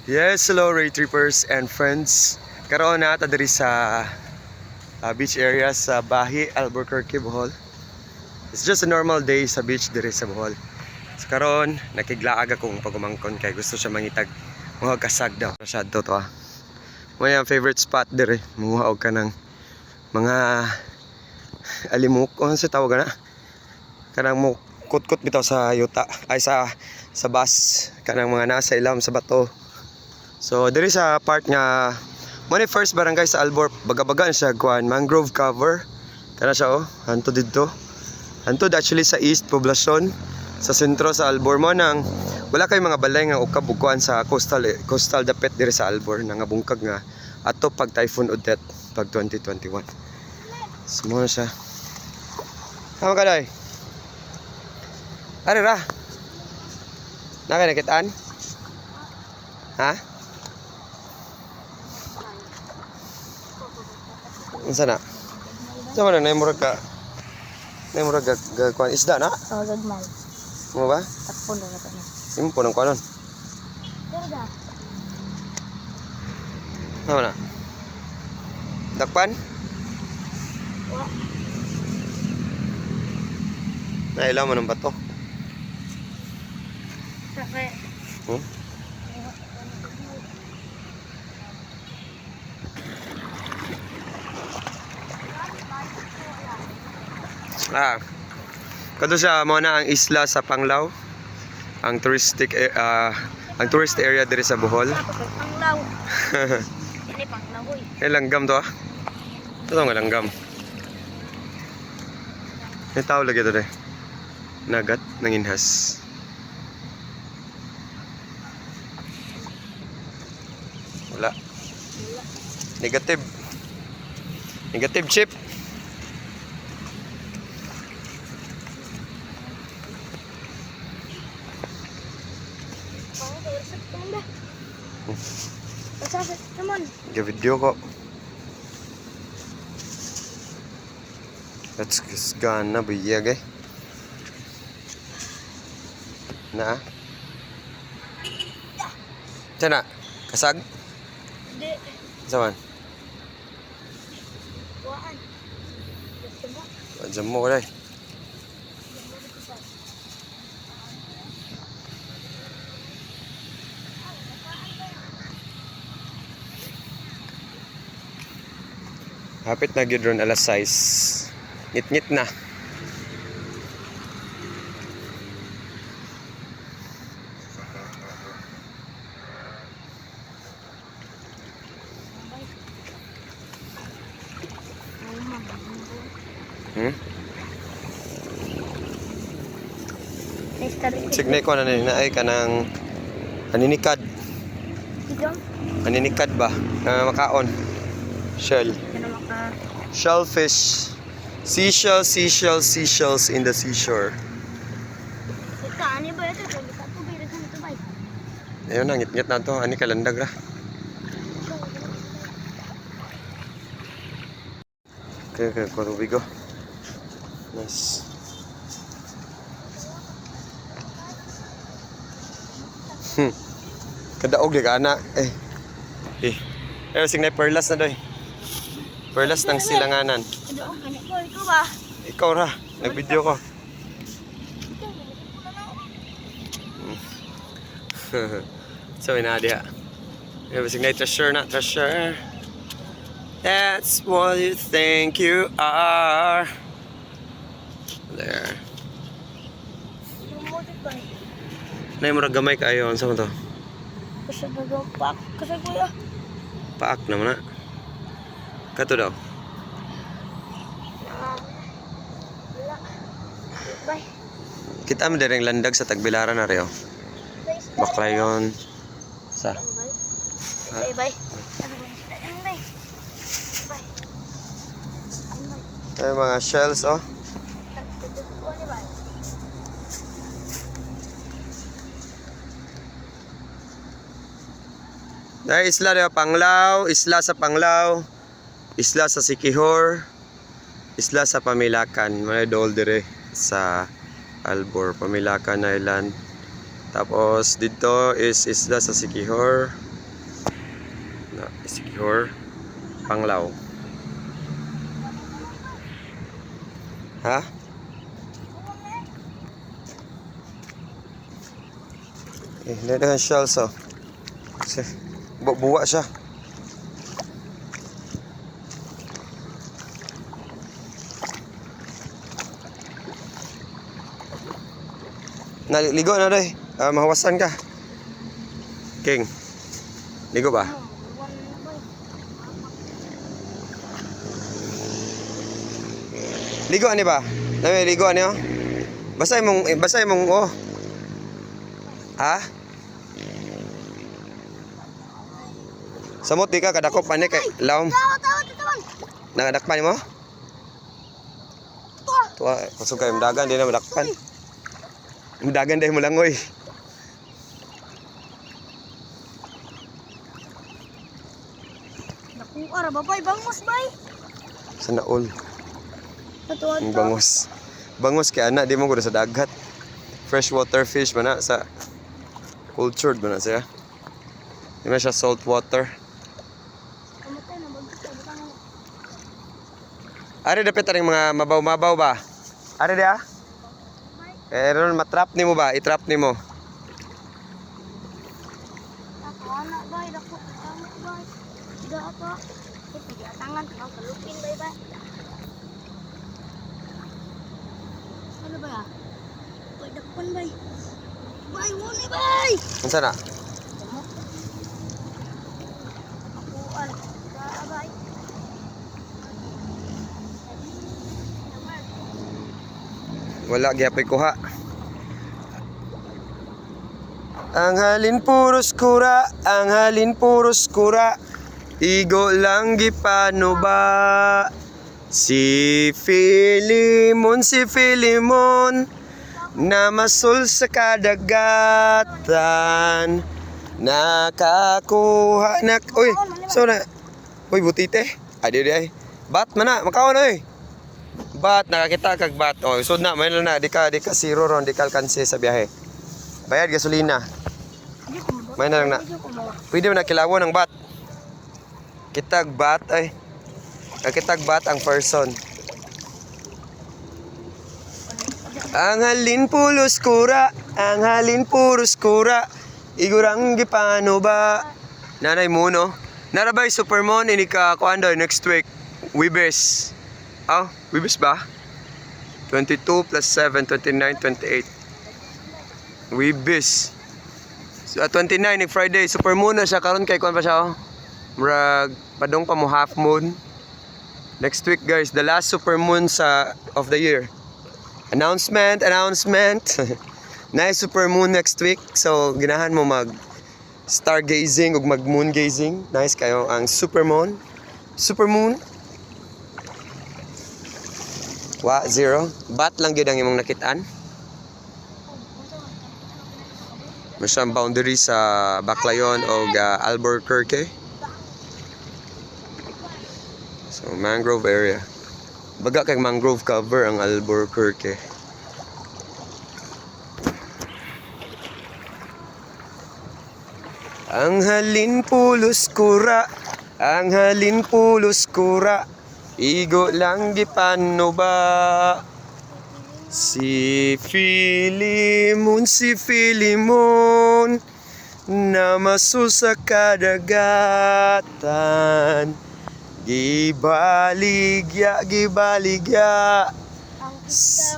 Yes, hello Ray Trippers and friends. Karoon na diri sa beach area sa Bahi, Albuquerque, Bohol. It's just a normal day sa beach diri sa Bohol. So karon nakiglaag akong pagumangkon kay gusto siya mangitag mga kasag daw. Masyado to ah. May favorite spot diri. Manguha og ka ng mga alimok. Ano sa tawag na? Kanang mo kutkot bitaw sa yuta ay sa bus kanang mga nasa ilam sa bato. So diri sa part nga money first barangay sa Albor, baga-baga siya kuan mangrove cover. Kana siya oh, hanto didto. Hanto actually sa East Poblacion, sa sentro sa Albor mo nang wala kay mga balay nga ukab bukuan sa coastal dapit diri sa Albor nga bungkag nga ato pag Typhoon Odette pag 2021. So mo na siya. Tama ka day. Ari ra. Nakitaan? Ha? Unsa na? Sa man na murag ka. Nay murag kuan isda na? Oh, gagmay. Mo ba? Takpon na ka na. Imo po nang kuanon. Derda. Ano na? Dakpan? Wa. Nailaw mo ng bato. Sakay. Hmm? Kadto siya mo na ang isla sa Panglao. Ang touristic ang tourist area diri sa Bohol. Panglaw. Ini panglaw oy. Langgam to ah. Ito nga langgam. May tao lagi ito deh. Nagat ng inhas. Wala. Negative. Negative chip. Pasasat naman. Video ko. Let's gone na biyag eh. Na. Tana, kasag? Di. Zaman. Waan. Jam mo ko dai. Hapit na gyud ron alas 6. Ngit-ngit na. Signay ko na ay kanang aninikad. Aninikad ba? Makaon. Shell. Shellfish. Seashells in the seashore. Ayun na, ngit-ngit na to. Ani kalandag ra. Okay, kurubigo. Nice. Kadaog di ka anak. Pero signay perlas na doy. Perlas ng silanganan. Ikaw ba? Ikaw ra, nag-video ko. So inadia. Signay treasure na, treasure. That's what you think you are. There. Nay murag gamay kayo unsa mo to? Kasi nagapak. Kasi kuya. Paak naman na. Kato daw. Wala. Bye. Kita mo direng landag sa Tagbilaran na reo. Baklayon. Sa. Bye bye. Ay mga shells oh. Dahil isla na Panglao, isla sa Panglao, isla sa Siquijor, isla sa Pamilacan, mga dol dire sa Albor, Pamilacan Island. Tapos dito is isla sa Siquijor, Your Panglao. Ha? Nadahan shells oh. Buwa siya. Naligo na day. Mahawasan ka. King. Ligo ba? Ligo ani ba? Nami ligo ani oh. Basay mong oh. Ha? Samot di ka kadakop ani kay lawom. Nakadakpan mo? Tuwa, kusog kay dagan di na madakpan. Dagan dahil mo langoy. Nakuha ra ba bay? Bangos bay? Sa naol. Patuwa Ang to. bangus. Bangus kay ana di mo gud sa dagat. Freshwater fish man na sa cultured man na siya. Di man siya salt water. Kamatay na butang. Ari dapat ring mga mabaw-mabaw ba? Ari dia? Ron matrap nimo ba? I-trap nimo. Ako anak bay, dako anak bay. Tidak apa. Pigi atangan mau kelupin bay bay. Ano ba ya? Bay dakpan bay. Bay woni bay. Unsa na? Ako an. Ka bay. Wala gyapay kuha. Ang halin puros kura, ang halin puros kura. Igo lang gipano ba? Si Filimon na masul sa kadagatan. Nakakuha na. Uy, so na. Uy, butite. Adi di ay. Bat man na, makaon oy. Bat, nakakita kag bat. Oh, sud na, may na di ka zero ron, di ka alkanse sa biyahe. Bayad gasolina. May na lang na. Pwede mo na kilawon ng bat. Kitag bat ay. Kitag bat ang person. Ang halin pulos kura, ang halin puros kura. Igurang gipano ba? Nanay mo no? Narabay Supermon ini ka kuando next week. Wibes. Oh, Wibes ba? 22 plus 7, 29, 28. Wibes. So, 29 ni Friday. Supermoon na siya. Karon kay kuan pa siya. Oh. Murag, padong pa mo half moon. Next week guys, the last supermoon of the year. Announcement. Nice supermoon next week. So, ginahan mo mag stargazing ug mag moon gazing. Nice kayo ang supermoon. Wa, zero. Bat lang gyud ang imong nakitaan. Masyang boundary sa Baclayon o Albuquerque. So, mangrove area. Baga kay mangrove cover ang Albuquerque. Ang halin pulos kura, ang halin pulos kura. Igo lang gipano ba? Si Filimon na masul sa kadagatan. Gibaligya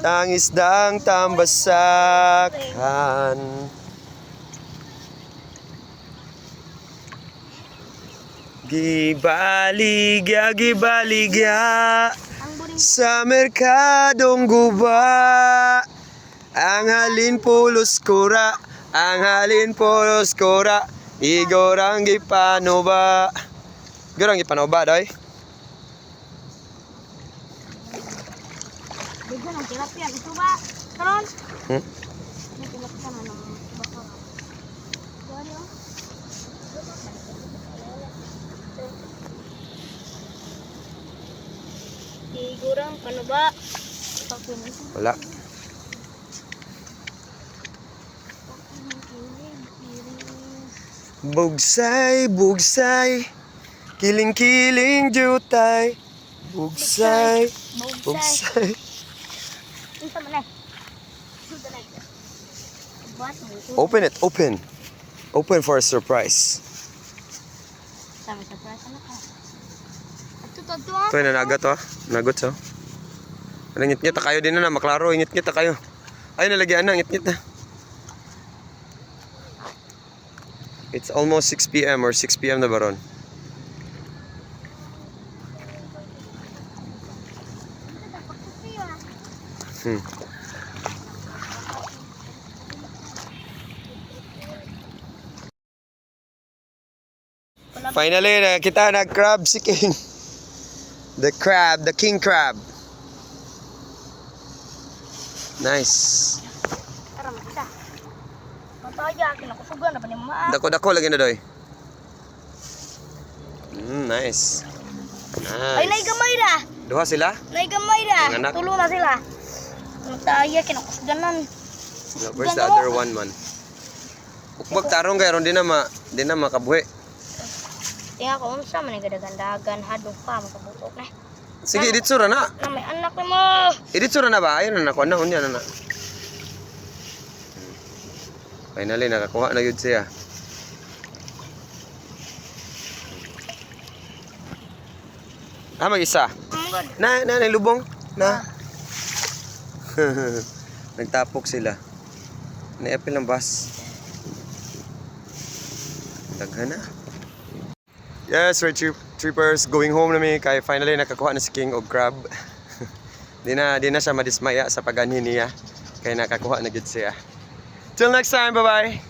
ang isdang tambasakan. Gibaligya sa merkadong guba. Ang halin pulos kura, ang halin pulos kura. Igorang gipano ba? Igorang gipano ba doy? Bigyan ng tilapia. Ito ba? Karon? Hmm? May tilapia na ng baka. Sorry oh. Igurang kano ba? Wala. Bugsay Kiling-kiling jutay. Bugsay. Bugsay. Bugsay. Unsa man eh? Suda na. Buhat mo. Open it, open. Open for a surprise. Sama surprise na ka. Ato to. Ito yung nanagat to. Nagot so. Ngit-ngit na kayo din na maklaro. Ngit-ngit na kayo. Ay, nalagyan na. Ngit-ngit na. It's almost 6 p.m. or 6 p.m. na baron. Finally, kita nag-crab si King. The crab, the king crab. Nice. Tara magkita. Mataya kinakusugan na pa ni maa. Dako-dako lagi na doy. Nice. Ay nay Nice. gamay ra. Duha sila? Nay gamay ra. Ang anak. Tulo na sila. Mataya kinakusuganan. Where's the other one man? Ukbag tarong kay ron di na makabuhi. Tinga ko unsa man gadagandagan hadong pa makabutok na. Sige, dito ra na. Na may anak ni mo. Dito ra na ba? Ayun na ko na unya na. Finally nakakuha na yun siya. Mag-isa. Amgod. Na, lubong. Na. Nagtapok sila. Naipil ng bus. Daghan na. Yes, we're trippers. Going home na mi kay finally nakakuha na si King og crab. di na siya madismaya sa pagani niya. Kay nakakuha na gid siya. Till next time, bye-bye.